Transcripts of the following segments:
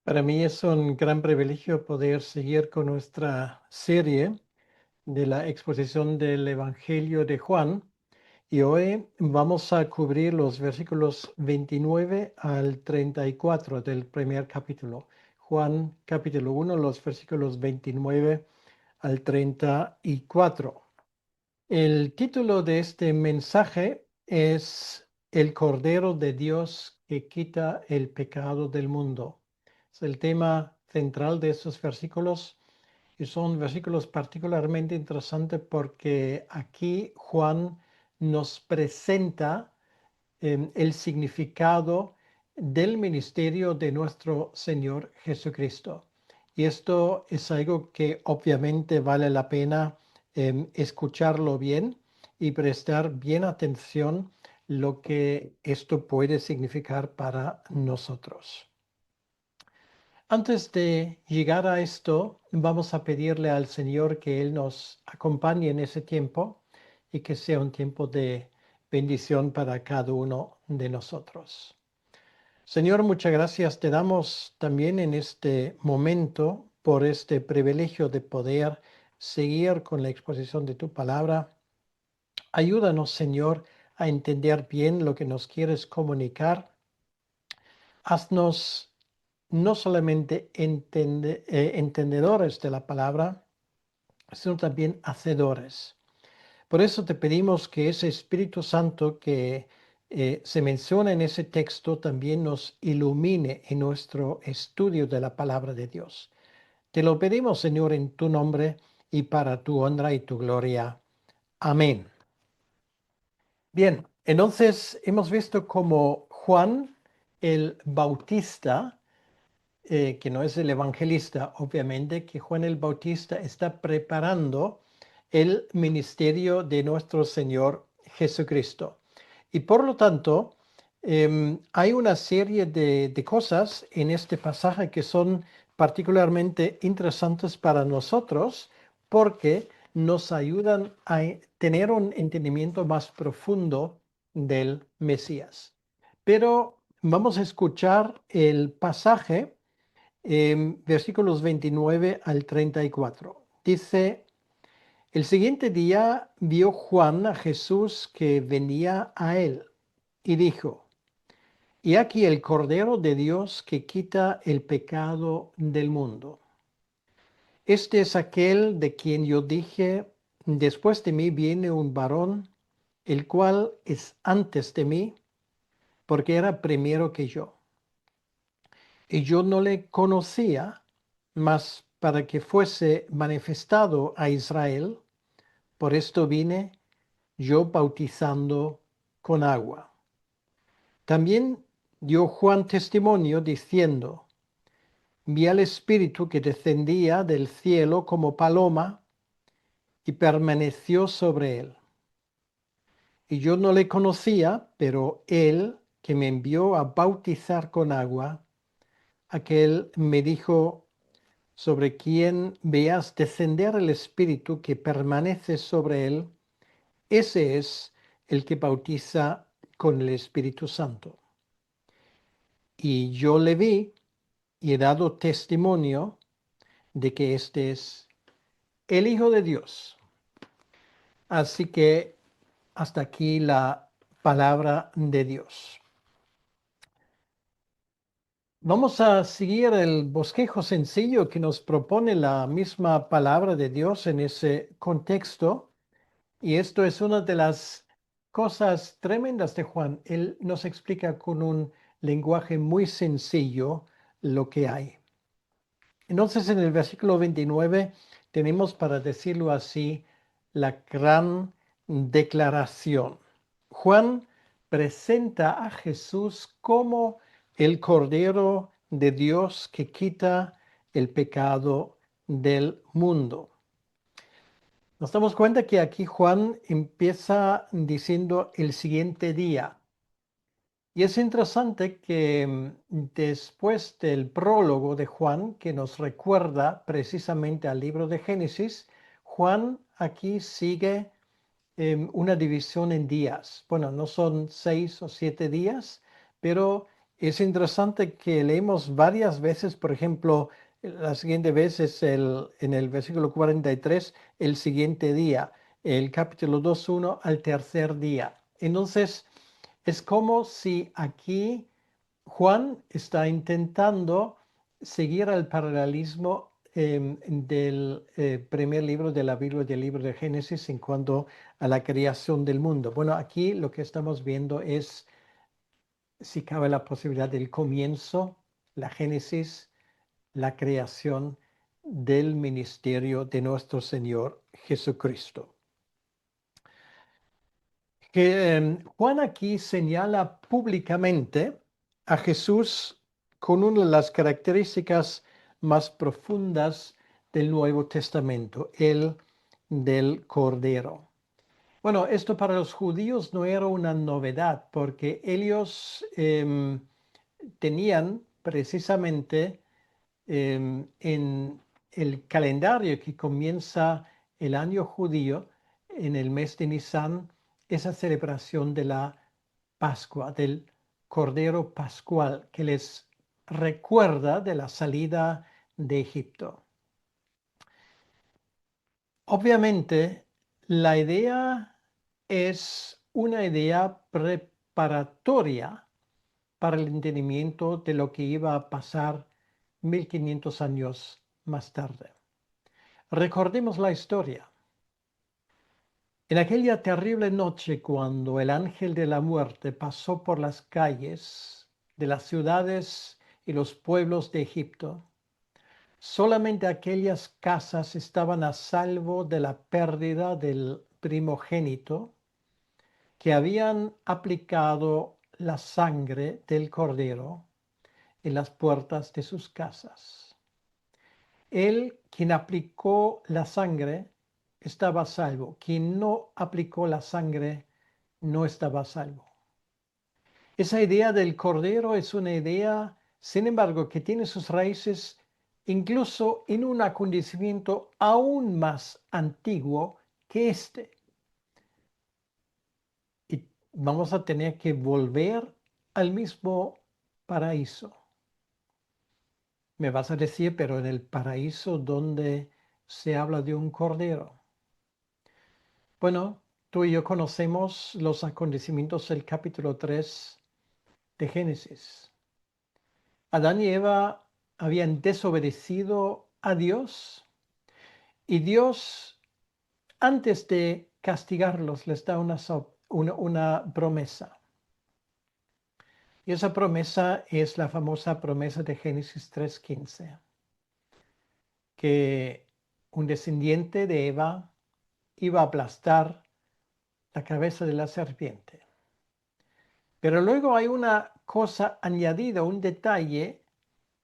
Para mí es un gran privilegio poder seguir con nuestra serie de la exposición del Evangelio de Juan y hoy vamos a cubrir los versículos 29 al 34 del primer capítulo. Juan capítulo 1, los versículos 29 al 34. El título de este mensaje es El Cordero de Dios que quita el pecado del mundo. Es el tema central de estos versículos y son versículos particularmente interesantes porque aquí Juan nos presenta el significado del ministerio de nuestro Señor Jesucristo. Y esto es algo que obviamente vale la pena escucharlo bien y prestar bien atención lo que esto puede significar para nosotros. Antes de llegar a esto, vamos a pedirle al Señor que Él nos acompañe en ese tiempo y que sea un tiempo de bendición para cada uno de nosotros. Señor, muchas gracias te damos también en este momento por este privilegio de poder seguir con la exposición de tu palabra. Ayúdanos, Señor, a entender bien lo que nos quieres comunicar. Haznos no solamente entendedores de la palabra, sino también hacedores. Por eso te pedimos que ese Espíritu Santo que se menciona en ese texto también nos ilumine en nuestro estudio de la palabra de Dios. Te lo pedimos, Señor, en tu nombre y para tu honra y tu gloria. Amén. Bien, entonces hemos visto cómo Juan el Bautista, que no es el evangelista, obviamente, que Juan el Bautista está preparando el ministerio de nuestro Señor Jesucristo. Y por lo tanto, hay una serie de cosas en este pasaje que son particularmente interesantes para nosotros porque nos ayudan a tener un entendimiento más profundo del Mesías. Pero vamos a escuchar el pasaje versículos 29 al 34. Dice, el siguiente día vio Juan a Jesús que venía a él y dijo, y aquí el Cordero de Dios que quita el pecado del mundo. Este es aquel de quien yo dije, después de mí viene un varón, el cual es antes de mí, porque era primero que yo. Y yo no le conocía, mas para que fuese manifestado a Israel, por esto vine yo bautizando con agua. También dio Juan testimonio diciendo, vi al Espíritu que descendía del cielo como paloma y permaneció sobre él. Y yo no le conocía, pero él que me envió a bautizar con agua, aquel me dijo, sobre quien veas descender el Espíritu que permanece sobre él, ese es el que bautiza con el Espíritu Santo. Y yo le vi y he dado testimonio de que este es el Hijo de Dios. Así que hasta aquí la palabra de Dios. Vamos a seguir el bosquejo sencillo que nos propone la misma palabra de Dios en ese contexto. Y esto es una de las cosas tremendas de Juan. Él nos explica con un lenguaje muy sencillo lo que hay. Entonces en el versículo 29 tenemos, para decirlo así, la gran declaración. Juan presenta a Jesús como el Cordero de Dios que quita el pecado del mundo. Nos damos cuenta que aquí Juan empieza diciendo el siguiente día. Y es interesante que después del prólogo de Juan, que nos recuerda precisamente al libro de Génesis, Juan aquí sigue una división en días. Bueno, no son 6 o 7 días, pero Es interesante que leemos varias veces, por ejemplo, la siguiente vez es en el versículo 43, el siguiente día, el capítulo 2:1 al tercer día. Entonces, es como si aquí Juan está intentando seguir el paralelismo del primer libro de la Biblia, del libro de Génesis, en cuanto a la creación del mundo. Bueno, aquí lo que estamos viendo es, si cabe, la posibilidad del comienzo, la génesis, la creación del ministerio de nuestro Señor Jesucristo. Que Juan aquí señala públicamente a Jesús con una de las características más profundas del Nuevo Testamento, el del Cordero. Bueno, esto para los judíos no era una novedad porque ellos tenían precisamente en el calendario que comienza el año judío, en el mes de Nisan, esa celebración de la Pascua, del Cordero Pascual, que les recuerda de la salida de Egipto. Obviamente, la idea es una idea preparatoria para el entendimiento de lo que iba a pasar 1500 años más tarde. Recordemos la historia. En aquella terrible noche, cuando el ángel de la muerte pasó por las calles de las ciudades y los pueblos de Egipto, solamente aquellas casas estaban a salvo de la pérdida del primogénito, que habían aplicado la sangre del cordero en las puertas de sus casas. Él, quien aplicó la sangre, estaba a salvo. Quien no aplicó la sangre no estaba a salvo. Esa idea del cordero es una idea, sin embargo, que tiene sus raíces incluso en un acontecimiento aún más antiguo que este. Y vamos a tener que volver al mismo paraíso. Me vas a decir, pero en el paraíso donde se habla de un cordero. Bueno, tú y yo conocemos los acontecimientos del capítulo 3 de Génesis. Adán y Eva habían desobedecido a Dios y Dios, antes de castigarlos, les da una promesa. Y esa promesa es la famosa promesa de Génesis 3:15, que un descendiente de Eva iba a aplastar la cabeza de la serpiente. Pero luego hay una cosa añadida, un detalle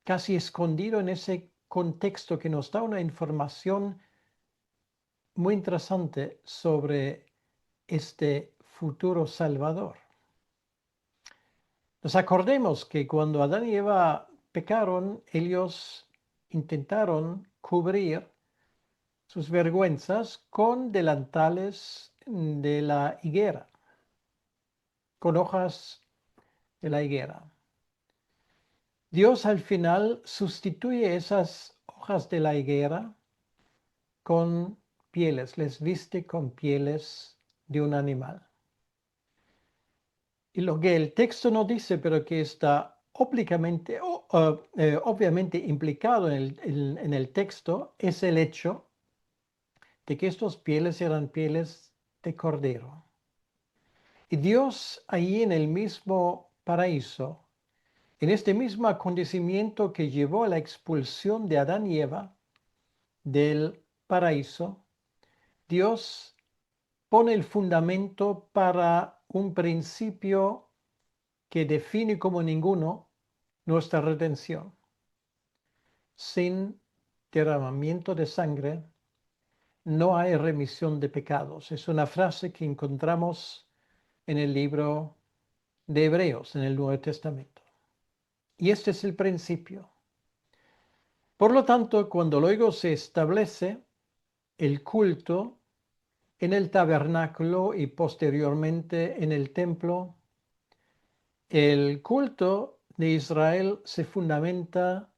casi escondido en ese contexto que nos da una información muy interesante sobre este futuro Salvador. Nos acordemos que cuando Adán y Eva pecaron, ellos intentaron cubrir sus vergüenzas con delantales de la higuera, con hojas de la higuera. Dios al final sustituye esas hojas de la higuera con pieles, les viste con pieles de un animal. Y lo que el texto no dice, pero que está obviamente implicado en el texto, es el hecho de que estos pieles eran pieles de cordero. Y Dios ahí en el mismo paraíso, en este mismo acontecimiento que llevó a la expulsión de Adán y Eva del paraíso, Dios pone el fundamento para un principio que define como ninguno nuestra redención. Sin derramamiento de sangre no hay remisión de pecados. Es una frase que encontramos en el libro de Hebreos, en el Nuevo Testamento. Y este es el principio. Por lo tanto, cuando luego se establece el culto en el tabernáculo y posteriormente en el templo, el culto de Israel se fundamenta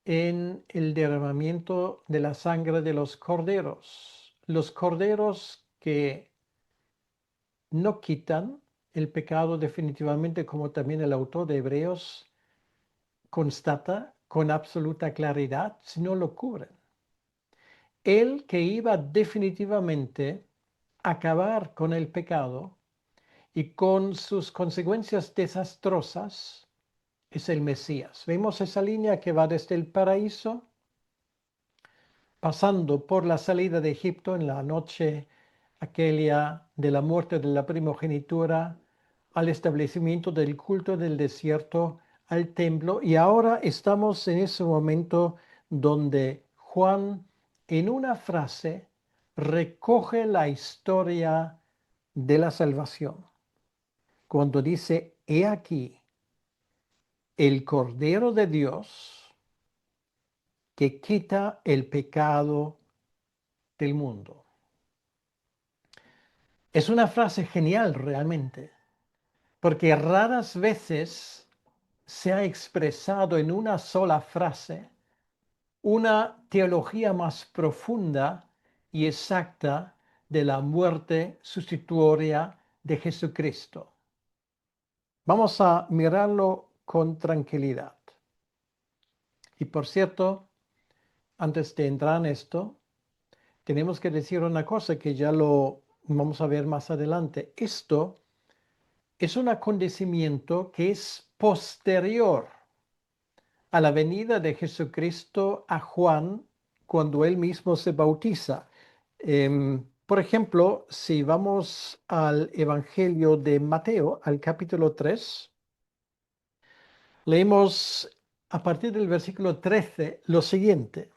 en el derramamiento de la sangre de los corderos. Los corderos que no quitan el pecado definitivamente, como también el autor de Hebreos constata con absoluta claridad, sino lo cubren. El que iba definitivamente a acabar con el pecado y con sus consecuencias desastrosas es el Mesías. Vemos esa línea que va desde el paraíso, pasando por la salida de Egipto en la noche aquella de la muerte de la primogenitura, al establecimiento del culto del desierto, al templo, y ahora estamos en ese momento donde Juan, en una frase, recoge la historia de la salvación. Cuando dice, he aquí, el Cordero de Dios que quita el pecado del mundo. Es una frase genial realmente, porque raras veces se ha expresado en una sola frase una teología más profunda y exacta de la muerte sustitutoria de Jesucristo. Vamos a mirarlo con tranquilidad. Y por cierto, antes de entrar en esto, tenemos que decir una cosa que ya lo vamos a ver más adelante. Esto es un acontecimiento que es posterior a la venida de Jesucristo a Juan cuando él mismo se bautiza. Por ejemplo, si vamos al Evangelio de Mateo, al capítulo 3, leemos a partir del versículo 13 lo siguiente.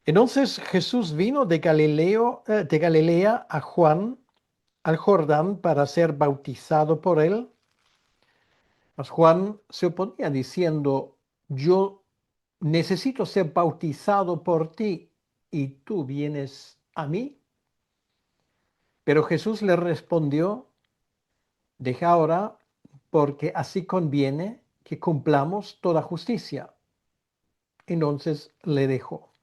Entonces Jesús vino de Galilea a Juan, al Jordán, para ser bautizado por él. Mas Juan se oponía diciendo, yo necesito ser bautizado por ti y tú vienes a mí. Pero Jesús le respondió, deja ahora, porque así conviene que cumplamos toda justicia. Entonces le dejó.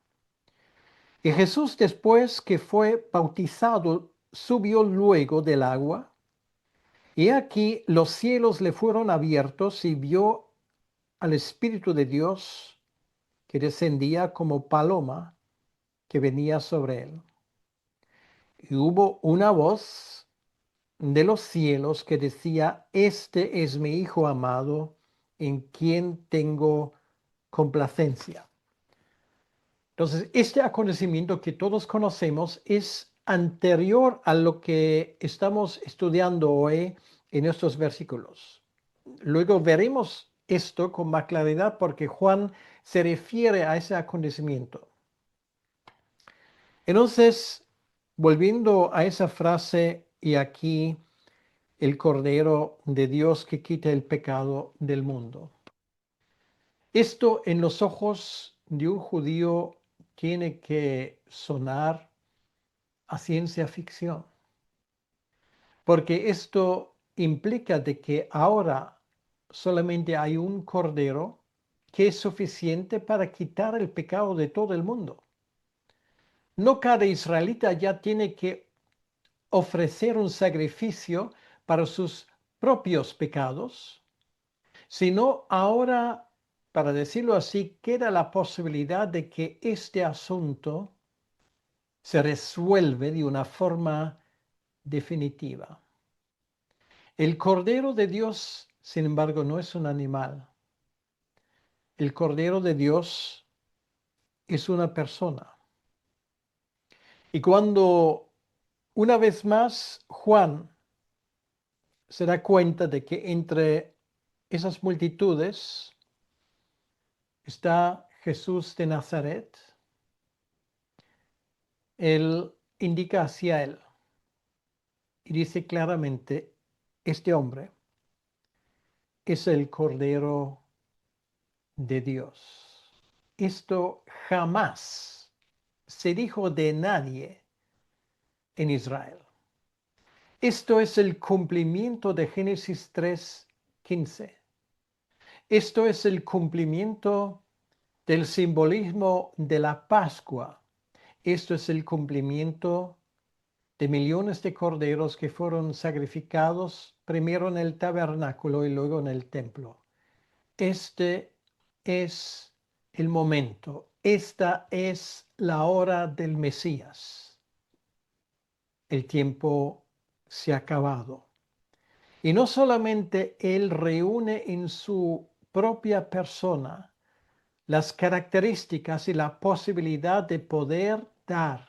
Y Jesús, después que fue bautizado, subió luego del agua, y aquí los cielos le fueron abiertos y vio al Espíritu de Dios que descendía como paloma que venía sobre él. Y hubo una voz de los cielos que decía, este es mi Hijo amado, en quien tengo complacencia. Entonces, este acontecimiento que todos conocemos es anterior a lo que estamos estudiando hoy en estos versículos. Luego veremos esto con más claridad porque Juan se refiere a ese acontecimiento. Entonces, volviendo a esa frase, y aquí el Cordero de Dios que quita el pecado del mundo. Esto en los ojos de un judío tiene que sonar a ciencia ficción, porque esto implica de que ahora solamente hay un Cordero que es suficiente para quitar el pecado de todo el mundo. No cada israelita ya tiene que ofrecer un sacrificio para sus propios pecados, sino ahora, para decirlo así, queda la posibilidad de que este asunto se resuelve de una forma definitiva. El Cordero de Dios, sin embargo, no es un animal. El Cordero de Dios es una persona. Y cuando una vez más Juan se da cuenta de que entre esas multitudes está Jesús de Nazaret, él indica hacia él y dice claramente, este hombre es el Cordero de Dios. Esto jamás se dijo de nadie en Israel. Esto es el cumplimiento de Génesis 3:15. Esto es el cumplimiento del simbolismo de la Pascua. Esto es el cumplimiento de millones de corderos que fueron sacrificados primero en el tabernáculo y luego en el templo. Este es el momento. Esta es la hora del Mesías. El tiempo se ha acabado. Y no solamente Él reúne en su propia persona las características y la posibilidad de poder dar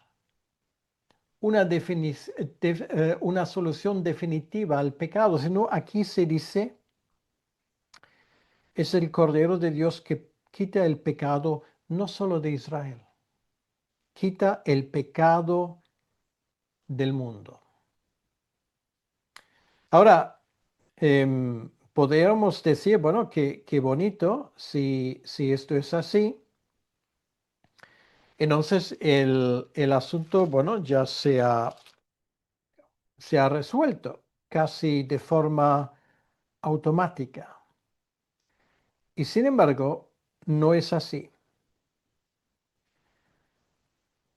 una solución definitiva al pecado, sino aquí se dice, es el Cordero de Dios que quita el pecado no solo de Israel, quita el pecado del mundo. Ahora, podríamos decir, bueno, qué bonito si esto es así. Entonces el asunto, bueno, ya se ha resuelto casi de forma automática. Y sin embargo, no es así.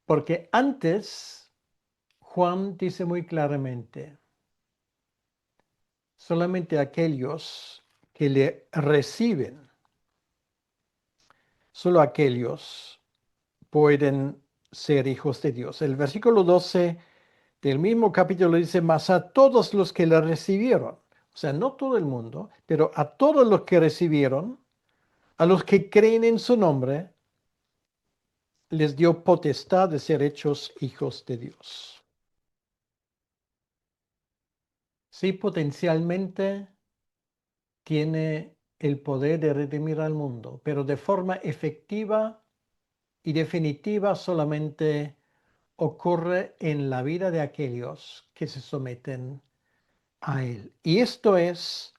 Porque antes, Juan dice muy claramente, solamente aquellos que le reciben, solo aquellos pueden ser hijos de Dios. El versículo 12 del mismo capítulo dice, mas a todos los que le recibieron, o sea, no todo el mundo, pero a todos los que recibieron, a los que creen en su nombre, les dio potestad de ser hechos hijos de Dios. Sí, potencialmente tiene el poder de redimir al mundo, pero de forma efectiva y definitiva solamente ocurre en la vida de aquellos que se someten a Él. Y esto es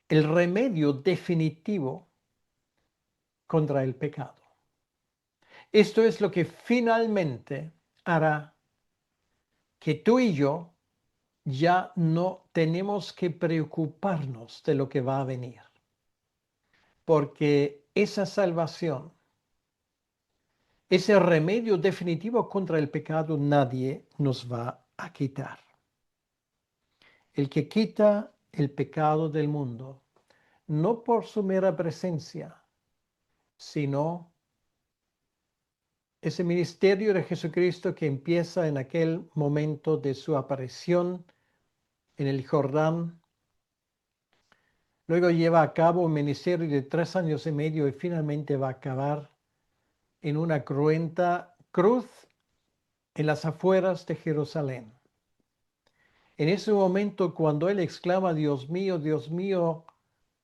el remedio definitivo contra el pecado. Esto es lo que finalmente hará que tú y yo ya no tenemos que preocuparnos de lo que va a venir, porque esa salvación, ese remedio definitivo contra el pecado, nadie nos va a quitar. El que quita el pecado del mundo, no por su mera presencia, sino ese ministerio de Jesucristo que empieza en aquel momento de su aparición en el Jordán. Luego lleva a cabo un ministerio de 3 años y medio y finalmente va a acabar en una cruenta cruz en las afueras de Jerusalén. En ese momento, cuando él exclama, Dios mío,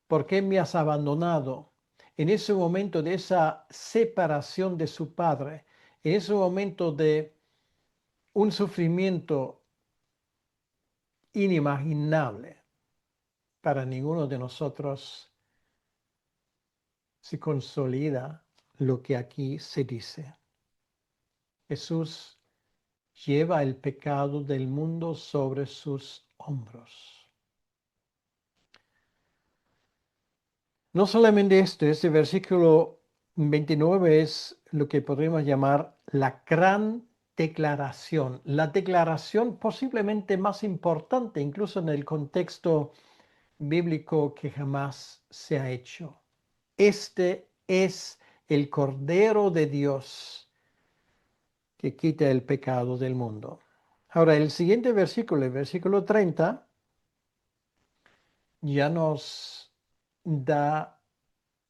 ¿por qué me has abandonado? En ese momento de esa separación de su Padre, en ese momento de un sufrimiento inimaginable para ninguno de nosotros, se consolida lo que aquí se dice. Jesús lleva el pecado del mundo sobre sus hombros. No solamente esto, este versículo 29 es lo que podríamos llamar la gran declaración, la declaración posiblemente más importante, incluso en el contexto bíblico, que jamás se ha hecho. Este es el Cordero de Dios que quita el pecado del mundo. Ahora, el siguiente versículo, el versículo 30, ya nos da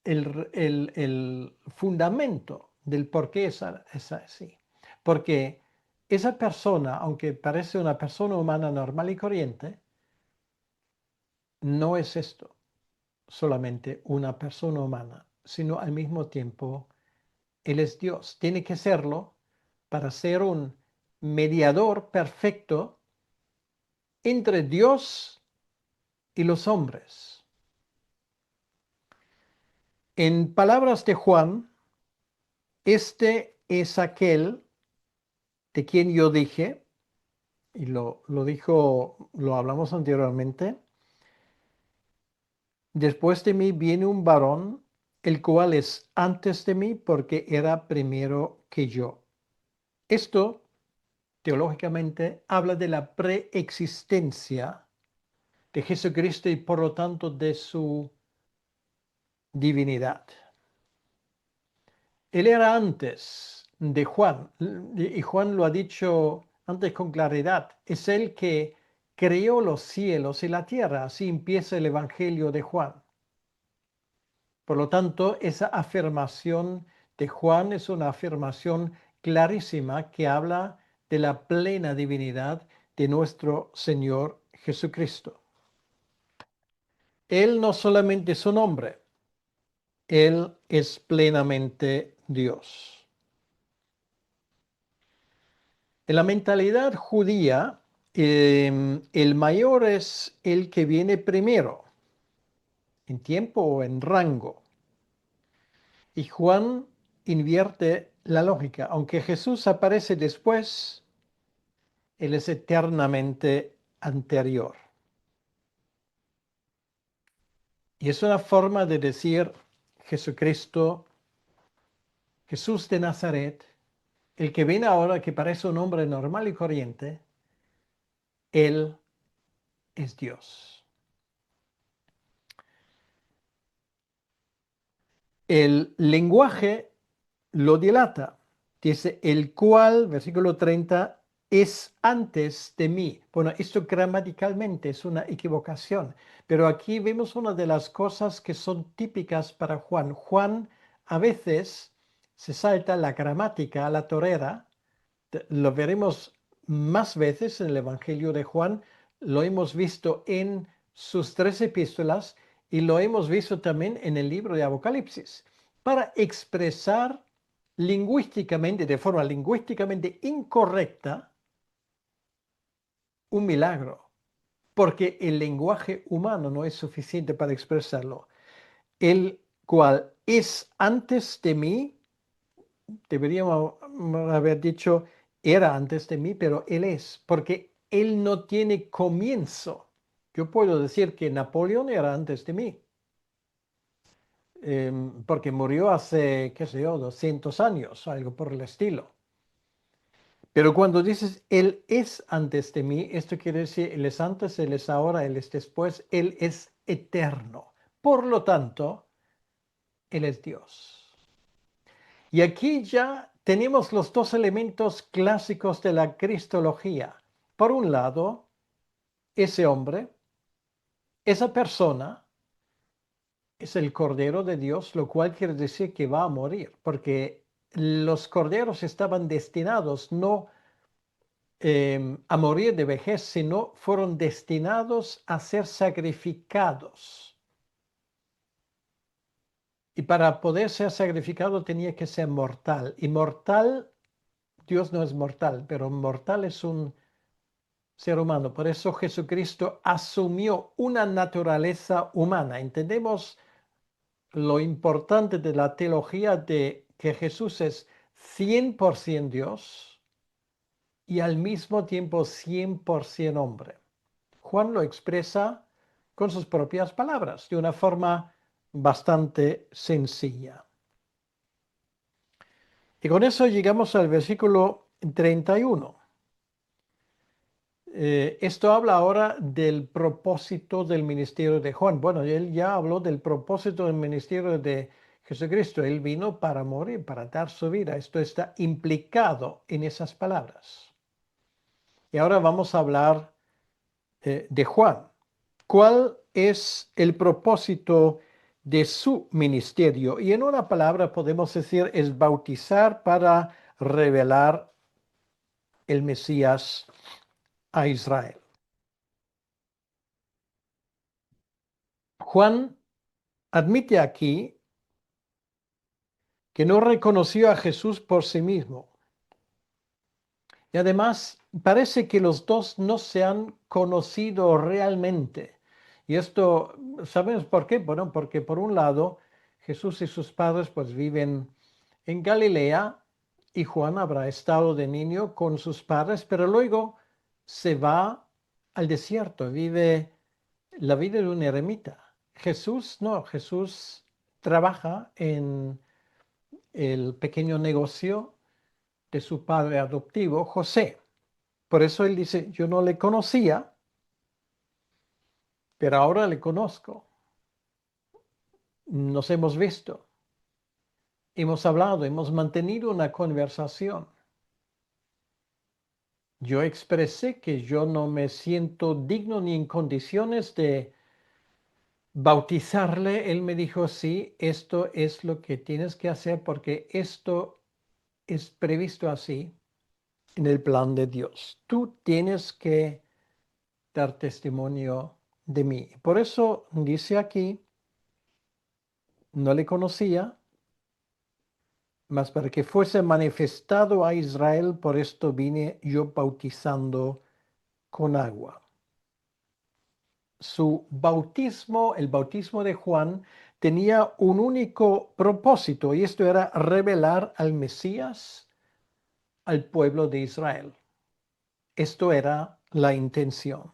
el fundamento del por qué es así. Porque esa persona, aunque parece una persona humana normal y corriente, no es esto solamente una persona humana, sino al mismo tiempo Él es Dios. Tiene que serlo para ser un mediador perfecto entre Dios y los hombres. En palabras de Juan, este es aquel de quien yo dije, y lo dijo, lo hablamos anteriormente, Después de mí viene un varón, el cual es antes de mí porque era primero que yo. Esto, teológicamente, habla de la preexistencia de Jesucristo y por lo tanto de su divinidad. Él era antes de Juan, y Juan lo ha dicho antes con claridad, es el que creó los cielos y la tierra. Así empieza el Evangelio de Juan. Por lo tanto, esa afirmación de Juan es una afirmación clarísima que habla de la plena divinidad de nuestro Señor Jesucristo. Él no solamente es un hombre, Él es plenamente Dios. En la mentalidad judía, el mayor es el que viene primero, en tiempo o en rango. Y Juan invierte la lógica. Aunque Jesús aparece después, Él es eternamente anterior. Y es una forma de decir Jesucristo, Jesús de Nazaret, el que viene ahora que parece un hombre normal y corriente, Él es Dios. El lenguaje lo dilata. Dice, el cual, versículo 30, es antes de mí. Bueno, esto gramaticalmente es una equivocación, pero aquí vemos una de las cosas que son típicas para Juan. Juan a veces se salta la gramática a la torera. Lo veremos más veces en el Evangelio de Juan. Lo hemos visto en sus 3 epístolas y lo hemos visto también en el libro de Apocalipsis para expresar lingüísticamente, de forma lingüísticamente incorrecta, un milagro, porque el lenguaje humano no es suficiente para expresarlo. El cual es antes de mí, deberíamos haber dicho, era antes de mí, pero él es, porque él no tiene comienzo. Yo puedo decir que Napoleón era antes de mí, porque murió hace, qué sé yo, 200 años, algo por el estilo. Pero cuando dices, Él es antes de mí, esto quiere decir, Él es antes, Él es ahora, Él es después, Él es eterno. Por lo tanto, Él es Dios. Y aquí ya tenemos los 2 elementos clásicos de la cristología. Por un lado, ese hombre, esa persona, es el Cordero de Dios, lo cual quiere decir que va a morir, porque los corderos estaban destinados no a morir de vejez, sino fueron destinados a ser sacrificados. Y para poder ser sacrificado tenía que ser mortal. Y mortal, Dios no es mortal, pero mortal es un ser humano. Por eso Jesucristo asumió una naturaleza humana. Entendemos lo importante de la teología de que Jesús es 100% Dios y al mismo tiempo 100% hombre. Juan lo expresa con sus propias palabras, de una forma bastante sencilla. Y con eso llegamos al versículo 31. Esto habla ahora del propósito del ministerio de Juan. Bueno, él ya habló del propósito del ministerio de Jesucristo. Él vino para morir, para dar su vida. Esto está implicado en esas palabras. Y ahora vamos a hablar de Juan. ¿Cuál es el propósito de su ministerio? Y en una palabra podemos decir es bautizar para revelar el Mesías a Israel. Juan admite aquí que no reconoció a Jesús por sí mismo. Y además parece que los dos no se han conocido realmente. Y esto, ¿sabemos por qué? Bueno, porque por un lado, Jesús y sus padres pues viven en Galilea y Juan habrá estado de niño con sus padres, pero luego se va al desierto, vive la vida de un eremita. Jesús no, Jesús trabaja en el pequeño negocio de su padre adoptivo, José. Por eso él dice, yo no le conocía, pero ahora le conozco. Nos hemos visto, hemos hablado, hemos mantenido una conversación. Yo expresé que yo no me siento digno ni en condiciones de bautizarle. Él me dijo, sí, esto es lo que tienes que hacer porque esto es previsto así en el plan de Dios. Tú tienes que dar testimonio de mí. Por eso dice aquí, no le conocía, mas para que fuese manifestado a Israel, por esto vine yo bautizando con agua. Su bautismo, el bautismo de Juan, tenía un único propósito y esto era revelar al Mesías al pueblo de Israel. Esto era la intención.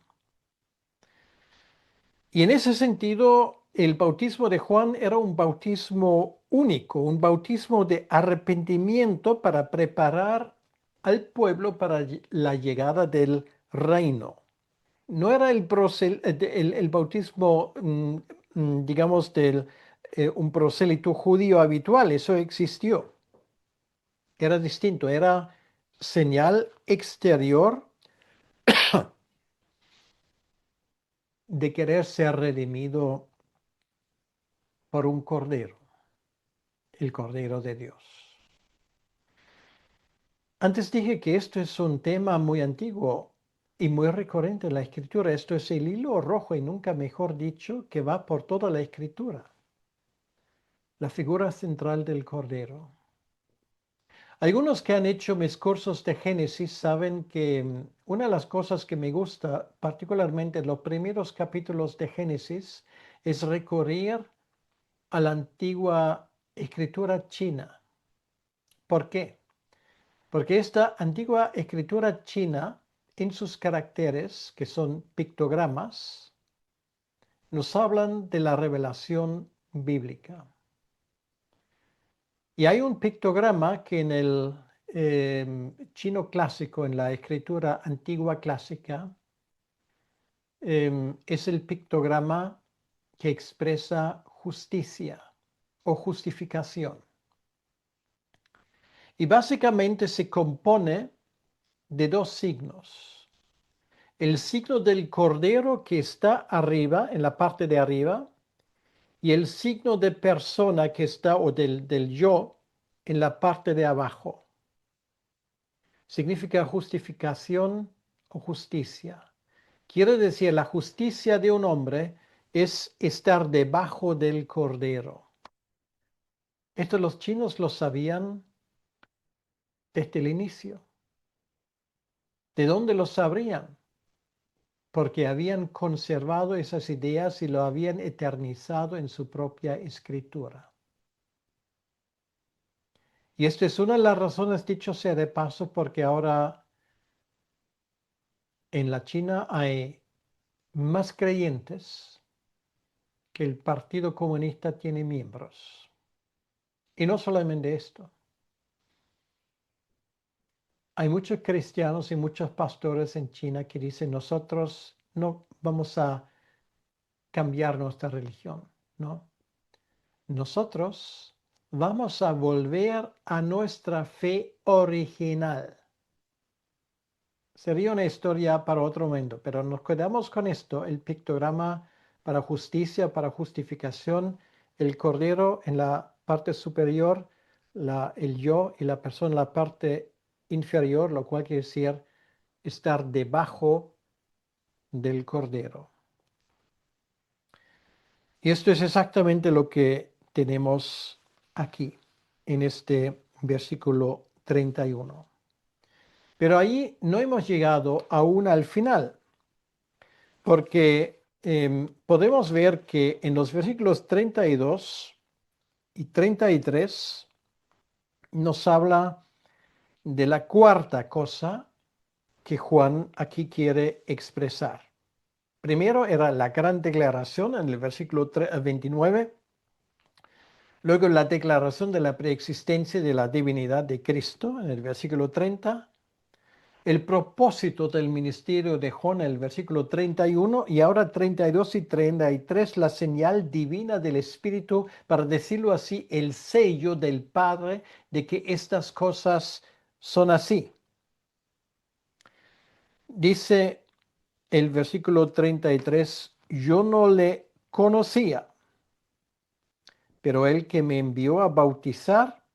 Y en ese sentido, el bautismo de Juan era un bautismo único, un bautismo de arrepentimiento para preparar al pueblo para la llegada del reino. No era el bautismo, digamos, un prosélito judío habitual, eso existió. Era distinto, era señal exterior de querer ser redimido por un cordero, el Cordero de Dios. Antes dije que esto es un tema muy antiguo y muy recurrente en la Escritura. Esto es el hilo rojo y nunca mejor dicho que va por toda la Escritura. La figura central del Cordero. Algunos que han hecho mis cursos de Génesis saben que una de las cosas que me gusta, particularmente en los primeros capítulos de Génesis, es recurrir a la antigua escritura china. ¿Por qué? Porque esta antigua escritura china, en sus caracteres, que son pictogramas, nos hablan de la revelación bíblica. Y hay un pictograma que en el chino clásico, en la escritura antigua clásica, es el pictograma que expresa justicia o justificación. Y básicamente se compone de dos signos. El signo del cordero que está arriba, en la parte de arriba, y el signo de persona que está, o del yo, en la parte de abajo. Significa justificación o justicia. Quiere decir, la justicia de un hombre es estar debajo del cordero. Esto los chinos lo sabían desde el inicio. ¿De dónde lo sabrían? Porque habían conservado esas ideas y lo habían eternizado en su propia escritura. Y esta es una de las razones, dicho sea de paso, porque ahora en la China hay más creyentes que el Partido Comunista tiene miembros. Y no solamente esto. Hay muchos cristianos y muchos pastores en China que dicen, nosotros no vamos a cambiar nuestra religión, ¿no? Nosotros vamos a volver a nuestra fe original. Sería una historia para otro momento, pero nos quedamos con esto, el pictograma para justicia, para justificación, el cordero en la parte superior, el yo y la persona en la parte inferior, lo cual quiere decir estar debajo del cordero. Y esto es exactamente lo que tenemos aquí, en este versículo 31. Pero ahí no hemos llegado aún al final, porque podemos ver que en los versículos 32 y 33 nos habla de la cuarta cosa que Juan aquí quiere expresar. Primero era la gran declaración en el versículo 29, luego la declaración de la preexistencia de la divinidad de Cristo en el versículo 30, el propósito del ministerio de Juan en el versículo 31 y ahora 32 y 33, la señal divina del Espíritu, para decirlo así, el sello del Padre de que estas cosas son así. Dice el versículo 33, yo no le conocía, pero el que me envió a bautizar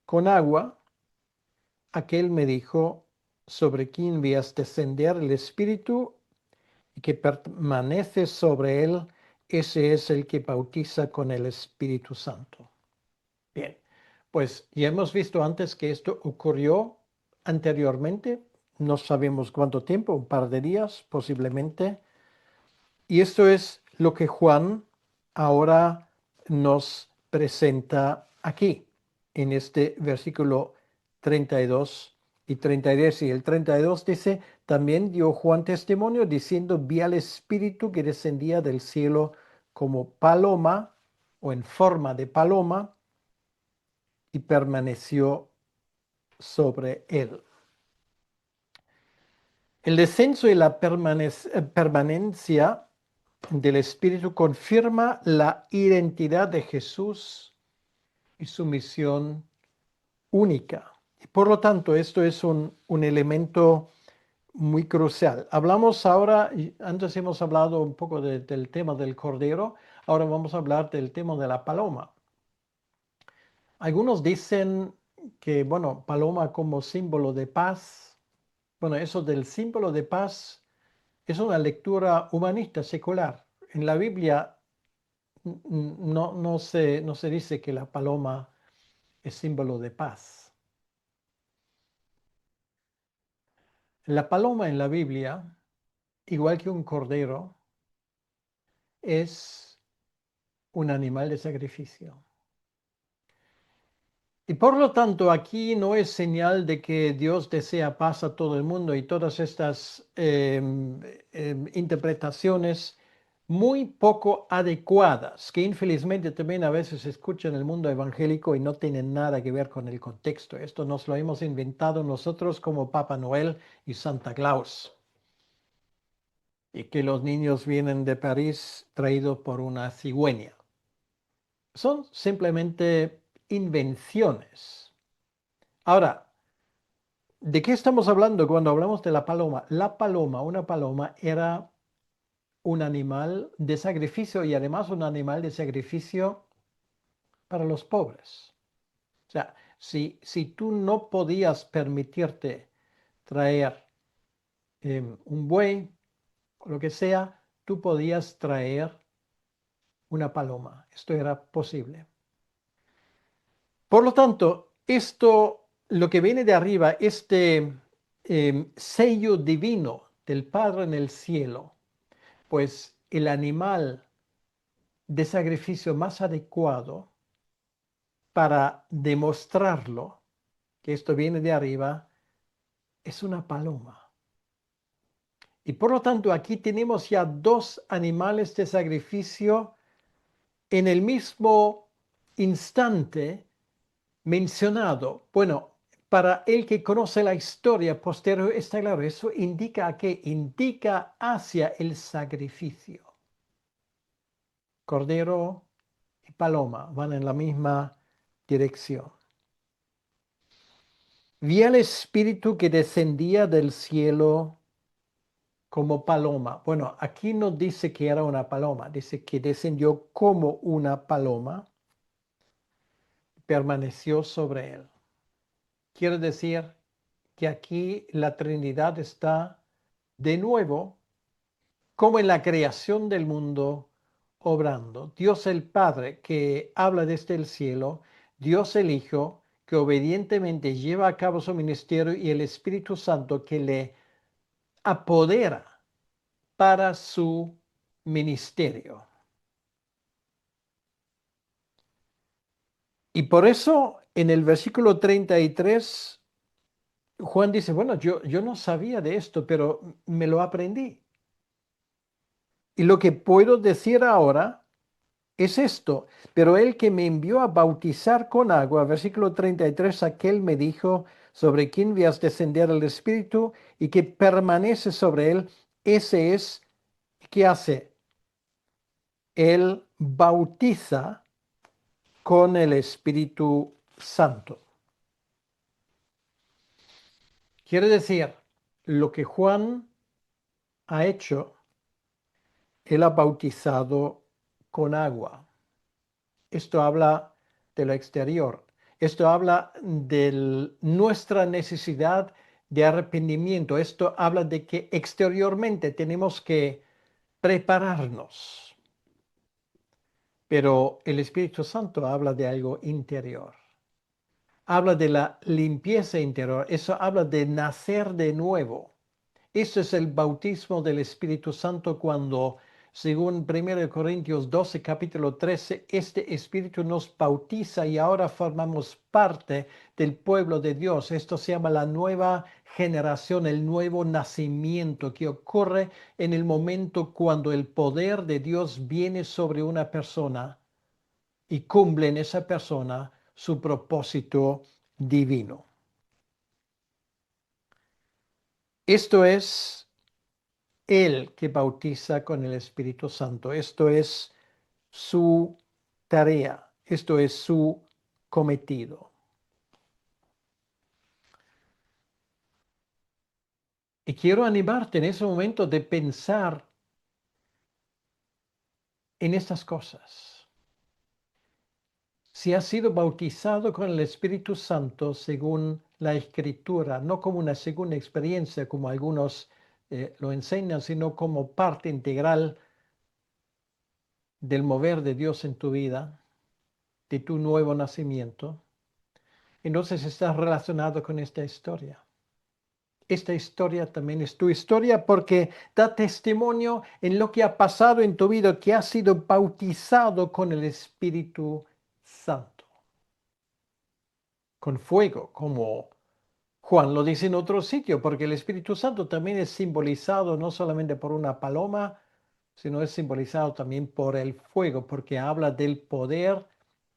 con agua, aquel me dijo, sobre quien veas descender el Espíritu y que permanece sobre él, ese es el que bautiza con el Espíritu Santo. Bien, pues ya hemos visto antes que esto ocurrió anteriormente, no sabemos cuánto tiempo, un par de días posiblemente, y esto es lo que Juan ahora nos presenta aquí, en este versículo 32 y 33. Y el 32 dice, también dio Juan testimonio diciendo, vi al Espíritu que descendía del cielo como paloma o en forma de paloma y permaneció sobre él. El descenso y la permanencia del Espíritu confirma la identidad de Jesús y su misión única. Y por lo tanto, esto es un elemento muy crucial. Hablamos ahora, antes hemos hablado un poco del tema del cordero, ahora vamos a hablar del tema de la paloma. Algunos dicen que, bueno, paloma como símbolo de paz. Bueno, eso del símbolo de paz es una lectura humanista, secular. En la Biblia no se dice que la paloma es símbolo de paz. La paloma en la Biblia, igual que un cordero, es un animal de sacrificio. Y por lo tanto, aquí no es señal de que Dios desea paz a todo el mundo y todas estas interpretaciones muy poco adecuadas, que infelizmente también a veces se escuchan en el mundo evangélico y no tienen nada que ver con el contexto. Esto nos lo hemos inventado nosotros como Papá Noel y Santa Claus. Y que los niños vienen de París traídos por una cigüeña. Son simplemente invenciones. Ahora, ¿de qué estamos hablando cuando hablamos de la paloma? La paloma, una paloma era un animal de sacrificio y además un animal de sacrificio para los pobres. O sea, si tú no podías permitirte traer un buey o lo que sea, tú podías traer una paloma. Esto era posible. Por lo tanto, esto, lo que viene de arriba, este sello divino del Padre en el cielo, pues el animal de sacrificio más adecuado para demostrarlo, que esto viene de arriba, es una paloma. Y por lo tanto, aquí tenemos ya dos animales de sacrificio en el mismo instante mencionado. Bueno, para el que conoce la historia posterior, está claro, eso indica a qué, indica hacia el sacrificio. Cordero y paloma van en la misma dirección. Vi al Espíritu que descendía del cielo como paloma. Bueno, aquí no dice que era una paloma, dice que descendió como una paloma, permaneció sobre él. Quiere decir que aquí la Trinidad está de nuevo, como en la creación del mundo, obrando. Dios el Padre que habla desde el cielo, Dios el Hijo que obedientemente lleva a cabo su ministerio y el Espíritu Santo que le apodera para su ministerio. Y por eso en el versículo 33, Juan dice, bueno, yo no sabía de esto, pero me lo aprendí. Y lo que puedo decir ahora es esto, pero el que me envió a bautizar con agua, versículo 33, aquel me dijo, sobre quién vías descender el Espíritu y que permanece sobre él, ese es, ¿qué hace? Él bautiza con el Espíritu Santo. Quiere decir, lo que Juan ha hecho, él ha bautizado con agua. Esto habla de lo exterior. Esto habla de nuestra necesidad de arrepentimiento. Esto habla de que exteriormente tenemos que prepararnos. Pero el Espíritu Santo habla de algo interior. Habla de la limpieza interior. Eso habla de nacer de nuevo. Eso es el bautismo del Espíritu Santo cuando, según 1 Corintios 12, capítulo 13, este Espíritu nos bautiza y ahora formamos parte del pueblo de Dios. Esto se llama la nueva generación, el nuevo nacimiento que ocurre en el momento cuando el poder de Dios viene sobre una persona y cumple en esa persona su propósito divino. Esto es Él que bautiza con el Espíritu Santo. Esto es su tarea. Esto es su cometido. Y quiero animarte en ese momento de pensar en estas cosas. Si has sido bautizado con el Espíritu Santo según la Escritura, no como una segunda experiencia como algunos lo enseñan, sino como parte integral del mover de Dios en tu vida, de tu nuevo nacimiento, entonces estás relacionado con esta historia. Esta historia también es tu historia porque da testimonio en lo que ha pasado en tu vida, que has sido bautizado con el Espíritu Santo, con fuego, como Juan lo dice en otro sitio, porque el Espíritu Santo también es simbolizado no solamente por una paloma, sino es simbolizado también por el fuego, porque habla del poder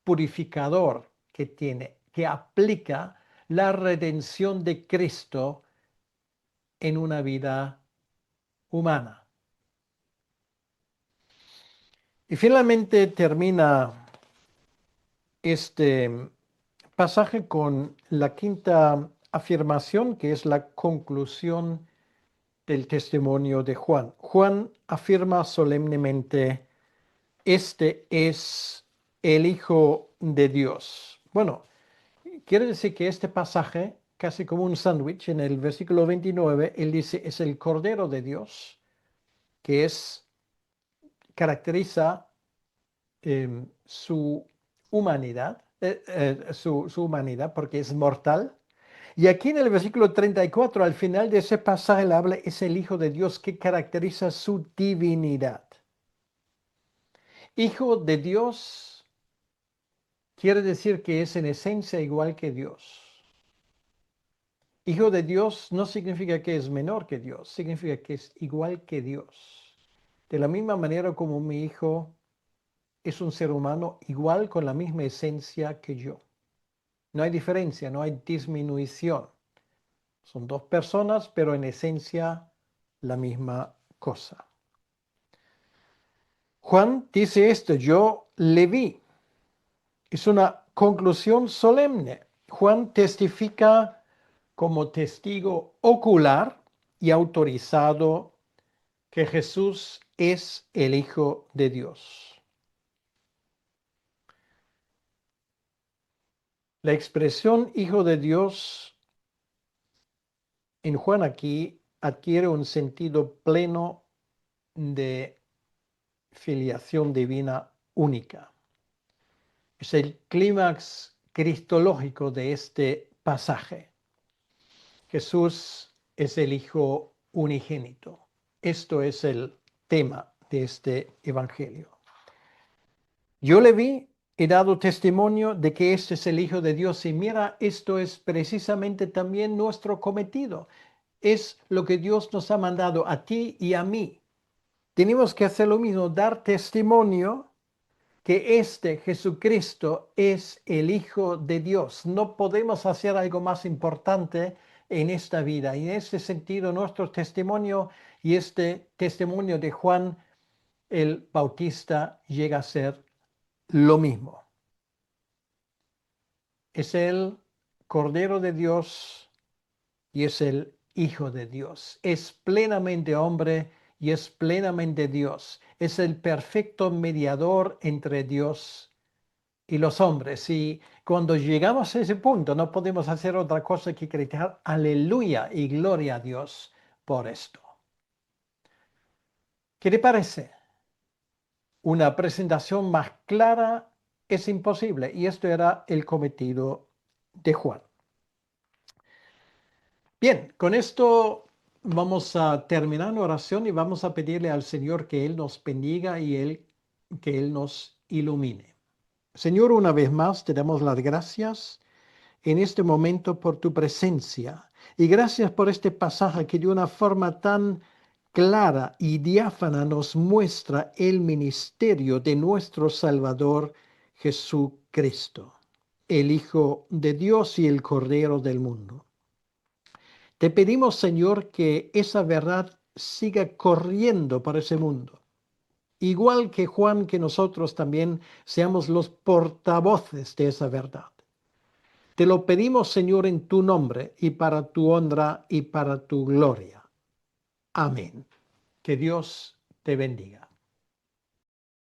purificador que tiene, que aplica la redención de Cristo en una vida humana. Y finalmente termina este pasaje con la quinta afirmación, que es la conclusión del testimonio de Juan. Juan afirma solemnemente, este es el Hijo de Dios. Bueno, quiere decir que este pasaje, casi como un sándwich, en el versículo 29, él dice, es el Cordero de Dios, que caracteriza su humanidad, su humanidad, porque es mortal. Y aquí en el versículo 34, al final de ese pasaje, él habla, es el Hijo de Dios que caracteriza su divinidad. Hijo de Dios quiere decir que es en esencia igual que Dios. Hijo de Dios no significa que es menor que Dios, significa que es igual que Dios. De la misma manera como mi hijo es un ser humano igual con la misma esencia que yo. No hay diferencia, no hay disminución. Son dos personas, pero en esencia la misma cosa. Juan dice esto, yo le vi. Es una conclusión solemne. Juan testifica como testigo ocular y autorizado que Jesús es el Hijo de Dios. La expresión Hijo de Dios en Juan aquí adquiere un sentido pleno de filiación divina única. Es el clímax cristológico de este pasaje. Jesús es el Hijo unigénito. Esto es el tema de este evangelio. Yo le vi, he dado testimonio de que este es el Hijo de Dios y mira, esto es precisamente también nuestro cometido. Es lo que Dios nos ha mandado a ti y a mí. Tenemos que hacer lo mismo, dar testimonio que este Jesucristo es el Hijo de Dios. No podemos hacer algo más importante en esta vida. Y en este sentido, nuestro testimonio y este testimonio de Juan el Bautista llega a ser lo mismo. Es el Cordero de Dios y es el Hijo de Dios. Es plenamente hombre y es plenamente Dios. Es el perfecto mediador entre Dios y los hombres. Y cuando llegamos a ese punto, no podemos hacer otra cosa que gritar aleluya y gloria a Dios por esto. ¿Qué te parece? Una presentación más clara es imposible y esto era el cometido de Juan. Bien, con esto vamos a terminar la oración y vamos a pedirle al Señor que Él nos bendiga y que Él nos ilumine. Señor, una vez más te damos las gracias en este momento por tu presencia y gracias por este pasaje que de una forma tan clara y diáfana nos muestra el ministerio de nuestro Salvador Jesucristo, el Hijo de Dios y el Cordero del mundo. Te pedimos, Señor, que esa verdad siga corriendo por ese mundo. Igual que Juan, que nosotros también seamos los portavoces de esa verdad. Te lo pedimos, Señor, en tu nombre y para tu honra y para tu gloria. Amén. Que Dios te bendiga.